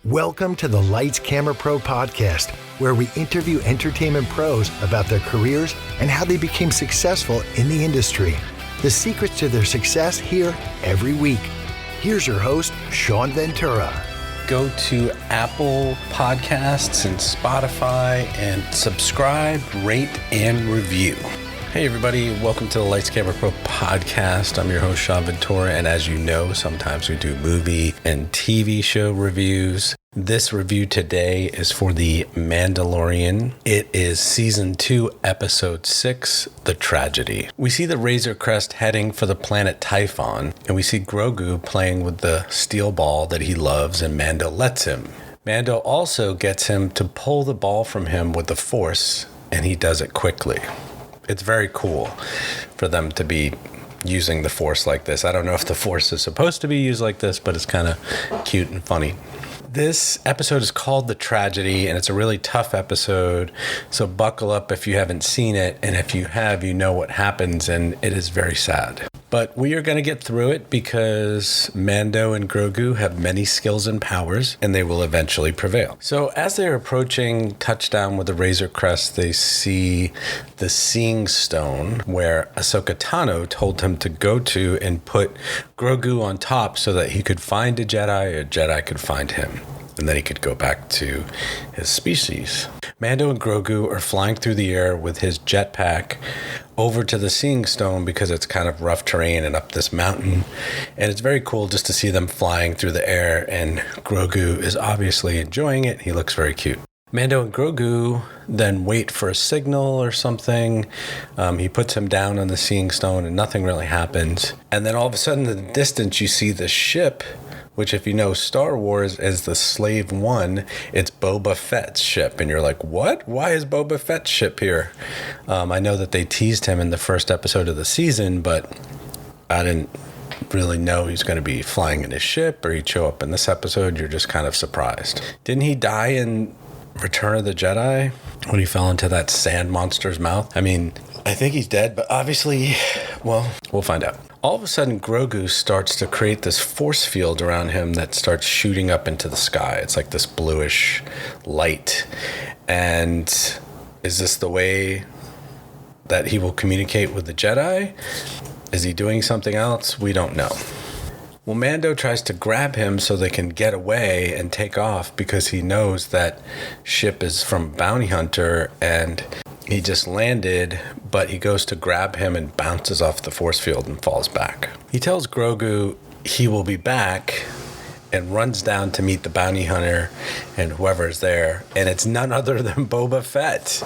Welcome to the Lights Camera Pro podcast, where we interview entertainment pros about their careers and how they became successful in the industry. The secrets to their success here every week. Here's your host, Sean Ventura. Go to Apple Podcasts and Spotify and subscribe, rate, and review. Hey everybody, welcome to the Lights Camera Pro podcast. I'm your host, Sean Ventura, and as you know, sometimes we do movie and TV show reviews. This review today is for the Mandalorian. It is season 2, episode 6, The Tragedy. We see the Razor Crest heading for the planet Typhon, and we see Grogu playing with the steel ball that he loves, and Mando lets him. Mando also gets him to pull the ball from him with the Force, and he does it quickly. It's very cool for them to be using the Force like this. I don't know if the Force is supposed to be used like this, but it's kind of cute and funny. This episode is called The Tragedy, and it's a really tough episode, so buckle up if you haven't seen it, and if you have, you know what happens, and it is very sad. But we are going to get through it because Mando and Grogu have many skills and powers, and they will eventually prevail. So as they're approaching touchdown with the Razor Crest, they see the Seeing Stone, where Ahsoka Tano told him to go to and put Grogu on top so that he could find a Jedi could find him, and then he could go back to his species. Mando and Grogu are flying through the air with his jetpack over to the Seeing Stone because it's kind of rough terrain and up this mountain. And it's very cool just to see them flying through the air, and Grogu is obviously enjoying it. He looks very cute. Mando and Grogu then wait for a signal or something. He puts him down on the Seeing Stone and nothing really happens. And then all of a sudden in the distance you see the ship, which if you know Star Wars is the Slave One, it's Boba Fett's ship. And you're like, what? Why is Boba Fett's ship here? I know that they teased him in the first episode of the season, but I didn't really know he's going to be flying in his ship or he'd show up in this episode. You're just kind of surprised. Didn't he die in Return of the Jedi when he fell into that sand monster's mouth? I mean, I think he's dead, but obviously, well, we'll find out. All of a sudden, Grogu starts to create this force field around him that starts shooting up into the sky. It's like this bluish light. And is this the way that he will communicate with the Jedi? Is he doing something else? We don't know. Well, Mando tries to grab him so they can get away and take off because he knows that ship is from Bounty Hunter and he just landed, but he goes to grab him and bounces off the force field and falls back. He tells Grogu he will be back and runs down to meet the bounty hunter and whoever's there. And it's none other than Boba Fett,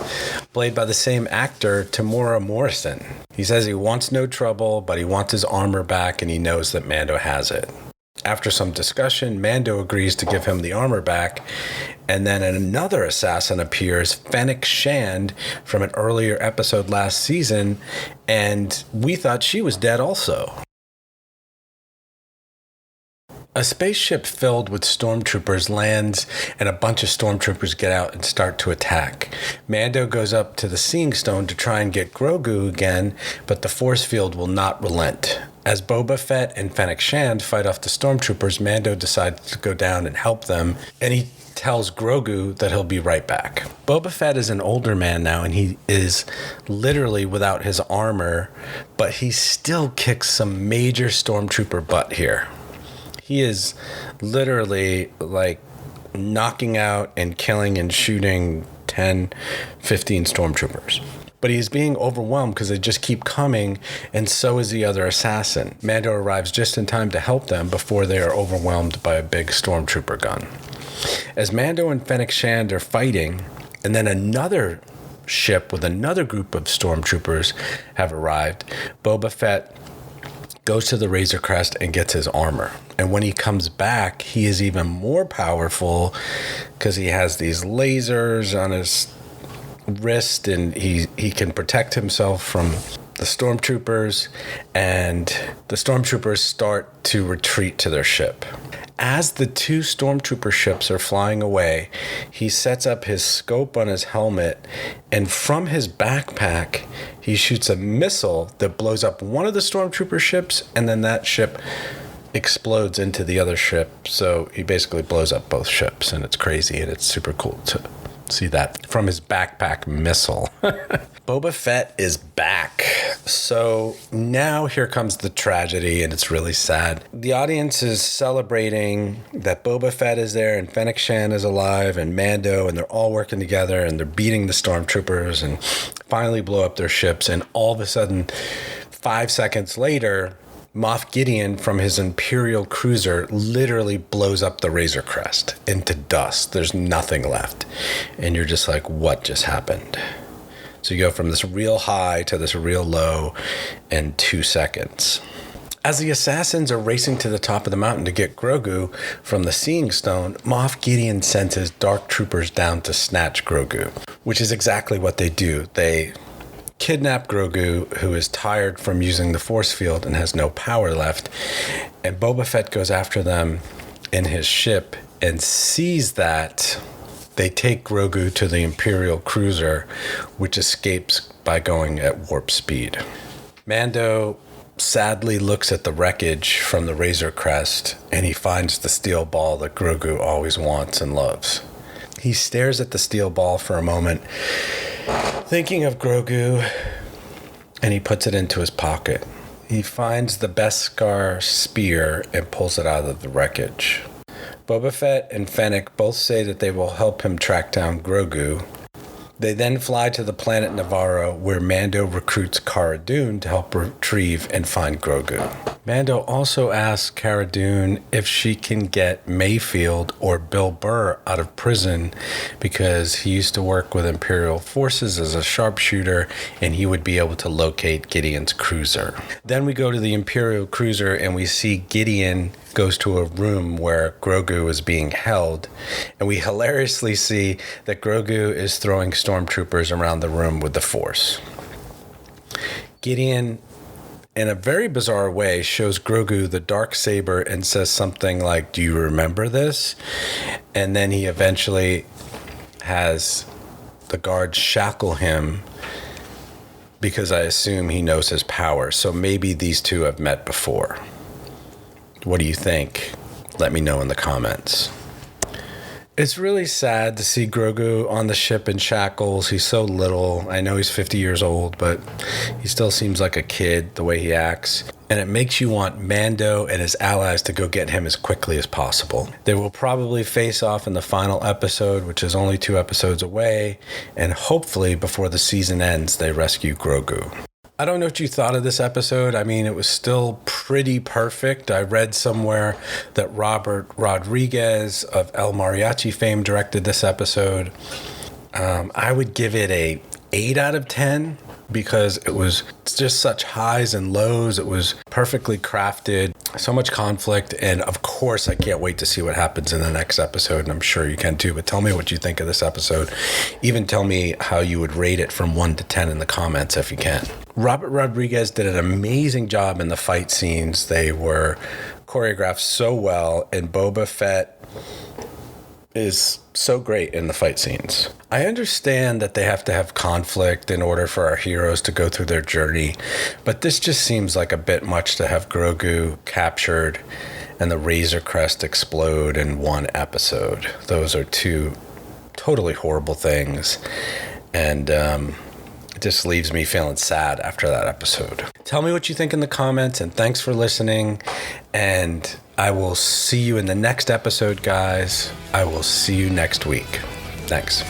played by the same actor, Tamora Morrison. He says he wants no trouble, but he wants his armor back and he knows that Mando has it. After some discussion, Mando agrees to give him the armor back, and then another assassin appears, Fennec Shand, from an earlier episode last season, and we thought she was dead also. A spaceship filled with stormtroopers lands, and a bunch of stormtroopers get out and start to attack. Mando goes up to the Seeing Stone to try and get Grogu again, but the force field will not relent. As Boba Fett and Fennec Shand fight off the stormtroopers, Mando decides to go down and help them, and he tells Grogu that he'll be right back. Boba Fett is an older man now, and he is literally without his armor, but he still kicks some major stormtrooper butt here. He is literally like knocking out and killing and shooting 10, 15 stormtroopers. But he's being overwhelmed because they just keep coming, and so is the other assassin. Mando arrives just in time to help them before they are overwhelmed by a big stormtrooper gun. As Mando and Fennec Shand are fighting, and then another ship with another group of stormtroopers have arrived, Boba Fett goes to the Razor Crest and gets his armor. And when he comes back, he is even more powerful because he has these lasers on his wrist and he can protect himself from the stormtroopers, and the stormtroopers start to retreat to their ship. As the two stormtrooper ships are flying away, he sets up his scope on his helmet, and from his backpack, he shoots a missile that blows up one of the stormtrooper ships, and then that ship explodes into the other ship. So he basically blows up both ships, and it's crazy, and it's super cool to see that from his backpack missile. Boba Fett is back. So now here comes the tragedy, and it's really sad. The audience is celebrating that Boba Fett is there, and Fennec Shand is alive, and Mando, and they're all working together, and they're beating the stormtroopers, and finally blow up their ships. And all of a sudden, 5 seconds later, Moff Gideon from his Imperial cruiser literally blows up the Razor Crest into dust. There's nothing left. And you're just like, what just happened? So you go from this real high to this real low in 2 seconds. As the assassins are racing to the top of the mountain to get Grogu from the Seeing Stone, Moff Gideon sends his dark troopers down to snatch Grogu, which is exactly what they do. They kidnap Grogu, who is tired from using the force field and has no power left, and Boba Fett goes after them in his ship and sees that. They take Grogu to the Imperial cruiser, which escapes by going at warp speed. Mando sadly looks at the wreckage from the Razor Crest, and he finds the steel ball that Grogu always wants and loves. He stares at the steel ball for a moment, thinking of Grogu, and he puts it into his pocket. He finds the Beskar spear and pulls it out of the wreckage. Boba Fett and Fennec both say that they will help him track down Grogu. They then fly to the planet Navarro, where Mando recruits Cara Dune to help retrieve and find Grogu. Mando also asks Cara Dune if she can get Mayfield or Bill Burr out of prison, because he used to work with Imperial forces as a sharpshooter, and he would be able to locate Gideon's cruiser. Then we go to the Imperial cruiser, and we see Gideon goes to a room where Grogu is being held, and we hilariously see that Grogu is throwing stormtroopers around the room with the Force. Gideon, in a very bizarre way, shows Grogu the dark saber and says something like, "Do you remember this?" And then he eventually has the guards shackle him, because I assume he knows his power. So maybe these two have met before. What do you think? Let me know in the comments. It's really sad to see Grogu on the ship in shackles. He's so little. I know he's 50 years old, but he still seems like a kid the way he acts. And it makes you want Mando and his allies to go get him as quickly as possible. They will probably face off in the final episode, which is only 2 episodes away. And hopefully before the season ends, they rescue Grogu. I don't know what you thought of this episode. I mean, it was still pretty perfect. I read somewhere that Robert Rodriguez of El Mariachi fame directed this episode. I would give it a 8 out of 10, because it was just such highs and lows. It was perfectly crafted, so much conflict, and of course I can't wait to see what happens in the next episode, and I'm sure you can too. But tell me what you think of this episode. Even tell me how you would rate it from 1 to 10 in the comments if you can. Robert Rodriguez did an amazing job in the fight scenes. They were choreographed so well, and Boba Fett is so great in the fight scenes. I understand that they have to have conflict in order for our heroes to go through their journey, but this just seems like a bit much to have Grogu captured and the Razor Crest explode in 1 episode. Those are 2 totally horrible things, and it just leaves me feeling sad after that episode. Tell me what you think in the comments, and thanks for listening, and I will see you in the next episode, guys. I will see you next week. Thanks.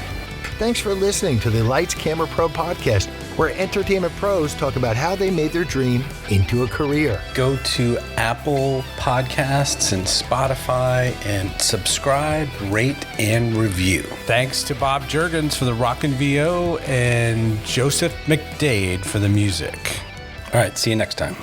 Thanks for listening to the Lights Camera Pro podcast, where entertainment pros talk about how they made their dream into a career. Go to Apple Podcasts and Spotify and subscribe, rate, and review. Thanks to Bob Juergens for the Rockin' VO and Joseph McDade for the music. All right, see you next time.